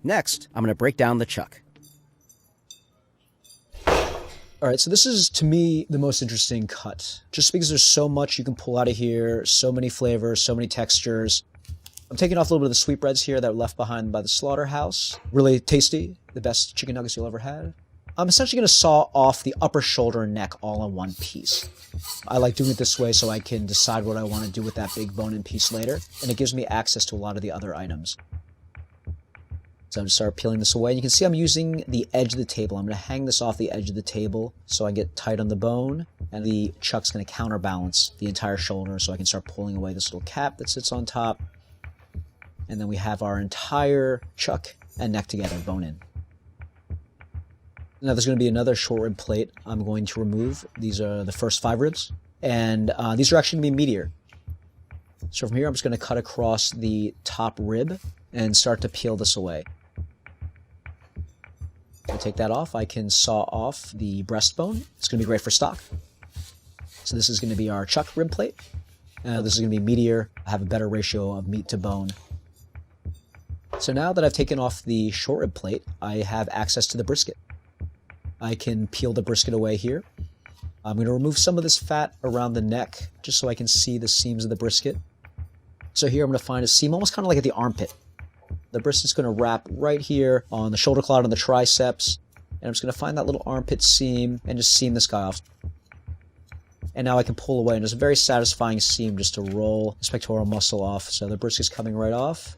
Next, I'm going to break down the chuck. All right, so this is, to me, the most interesting cut. Just because there's so much you can pull out of here, so many flavors, so many textures. I'm taking off a little bit of the sweetbreads here that were left behind by the slaughterhouse. Really tasty, the best chicken nuggets you'll ever have. I'm essentially going to saw off the upper shoulder and neck all in one piece. I like doing it this way so I can decide what I want to do with that big bone-in piece later, and it gives me access to a lot of the other items. So I'm going to start peeling this away. You can see I'm using the edge of the table. I'm going to hang this off the edge of the table so I get tight on the bone, and the chuck's going to counterbalance the entire shoulder so I can start pulling away this little cap that sits on top. And then we have our entire chuck and neck together, bone in. Now there's going to be another short rib plate I'm going to remove. These are the first 5 ribs, and these are actually going to be meatier. So from here I'm just going to cut across the top rib and start to peel this away. To take that off, I can saw off the breastbone. It's going to be great for stock. So this is going to be our chuck rib plate. This is going to be meatier, have a better ratio of meat to bone. So now that I've taken off the short rib plate, I have access to the brisket. I can peel the brisket away here. I'm going to remove some of this fat around the neck just so I can see the seams of the brisket. So here I'm going to find a seam almost kind of like at the armpit. The brisket's going to wrap right here on the shoulder clod on the triceps. And I'm just going to find that little armpit seam and just seam this guy off. And now I can pull away, and it's a very satisfying seam just to roll the pectoral muscle off. So the brisket's coming right off.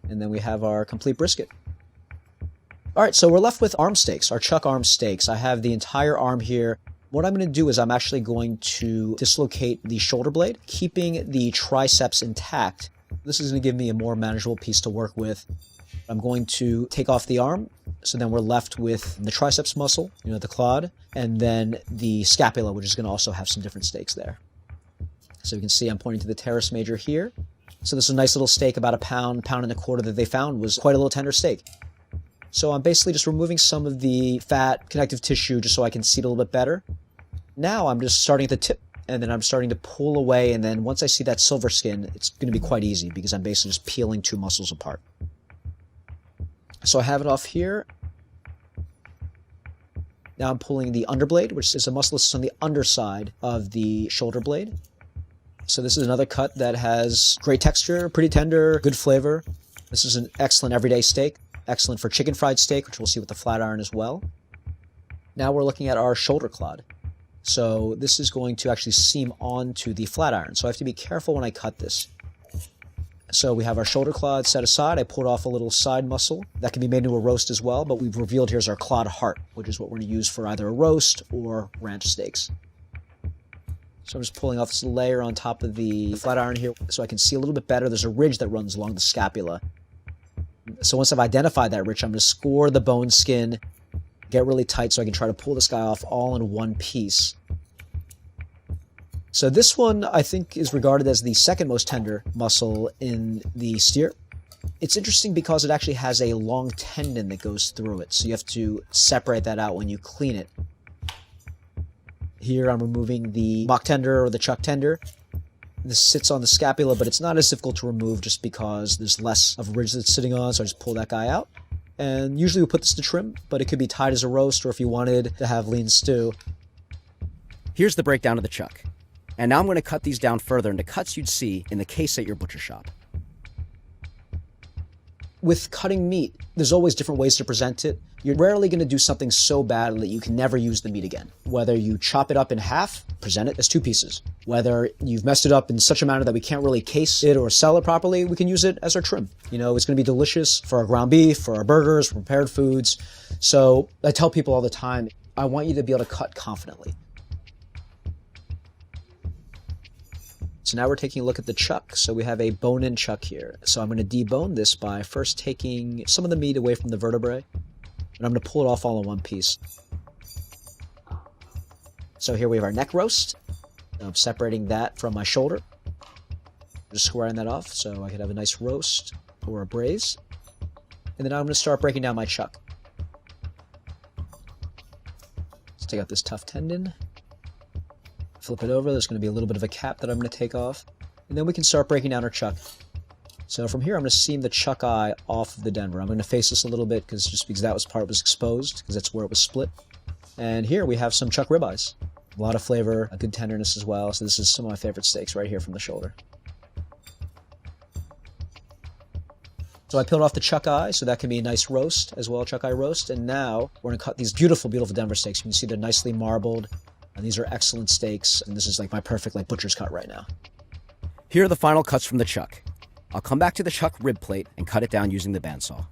And then we have our complete brisket. All right, so we're left with arm steaks, our chuck arm steaks. I have the entire arm here. What I'm going to do is I'm actually going to dislocate the shoulder blade, keeping the triceps intact. This is going to give me a more manageable piece to work with. I'm going to take off the arm, so then we're left with the triceps muscle, the clod, and then the scapula, which is going to also have some different steaks there. So you can see I'm pointing to the teres major here. So this is a nice little steak, about a pound, pound and a quarter that they found was quite a little tender steak. So I'm basically just removing some of the fat, connective tissue, just so I can see it a little bit better. Now I'm just starting at the tip, and then I'm starting to pull away, and then once I see that silver skin, it's going to be quite easy because I'm basically just peeling 2 muscles apart. So I have it off here. Now I'm pulling the underblade, which is a muscle that's on the underside of the shoulder blade. So this is another cut that has great texture, pretty tender, good flavor. This is an excellent everyday steak, excellent for chicken fried steak, which we'll see with the flat iron as well. Now we're looking at our shoulder clod. So this is going to actually seam onto the flat iron. So I have to be careful when I cut this. So we have our shoulder clod set aside. I pulled off a little side muscle. That can be made into a roast as well, but we've revealed here's our clod heart, which is what we're going to use for either a roast or ranch steaks. So I'm just pulling off this layer on top of the flat iron here so I can see a little bit better. There's a ridge that runs along the scapula. So once I've identified that ridge, I'm going to score the bone skin, get really tight so I can try to pull this guy off all in one piece. So this one, I think, is regarded as the second most tender muscle in the steer. It's interesting because it actually has a long tendon that goes through it, so you have to separate that out when you clean it. Here I'm removing the mock tender or the chuck tender. This sits on the scapula, but it's not as difficult to remove just because there's less of a ridge that's sitting on, so I just pull that guy out. And usually we put this to trim, but it could be tied as a roast or if you wanted to have lean stew. Here's the breakdown of the chuck. And now I'm going to cut these down further into cuts you'd see in the case at your butcher shop. With cutting meat, there's always different ways to present it. You're rarely going to do something so bad that you can never use the meat again. Whether you chop it up in half, present it as 2 pieces. Whether you've messed it up in such a manner that we can't really case it or sell it properly, we can use it as our trim. It's going to be delicious for our ground beef, for our burgers, for prepared foods. So I tell people all the time, I want you to be able to cut confidently. So now we're taking a look at the chuck. So we have a bone-in chuck here. So I'm going to debone this by first taking some of the meat away from the vertebrae. And I'm going to pull it off all in one piece. So here we have our neck roast. I'm separating that from my shoulder. Just squaring that off so I can have a nice roast or a braise. And then I'm going to start breaking down my chuck. Let's take out this tough tendon. Flip it over. There's going to be a little bit of a cap that I'm going to take off. And then we can start breaking down our chuck. So from here, I'm going to seam the chuck eye off of the Denver. I'm going to face this a little bit because that part was exposed, because that's where it was split. And here we have some chuck ribeyes. A lot of flavor, a good tenderness as well. So this is some of my favorite steaks right here from the shoulder. So I peeled off the chuck eye, so that can be a nice roast as well, chuck eye roast. And now we're going to cut these beautiful, beautiful Denver steaks. You can see they're nicely marbled. And these are excellent steaks. And this is like my perfect butcher's cut right now. Here are the final cuts from the chuck. I'll come back to the chuck rib plate and cut it down using the bandsaw.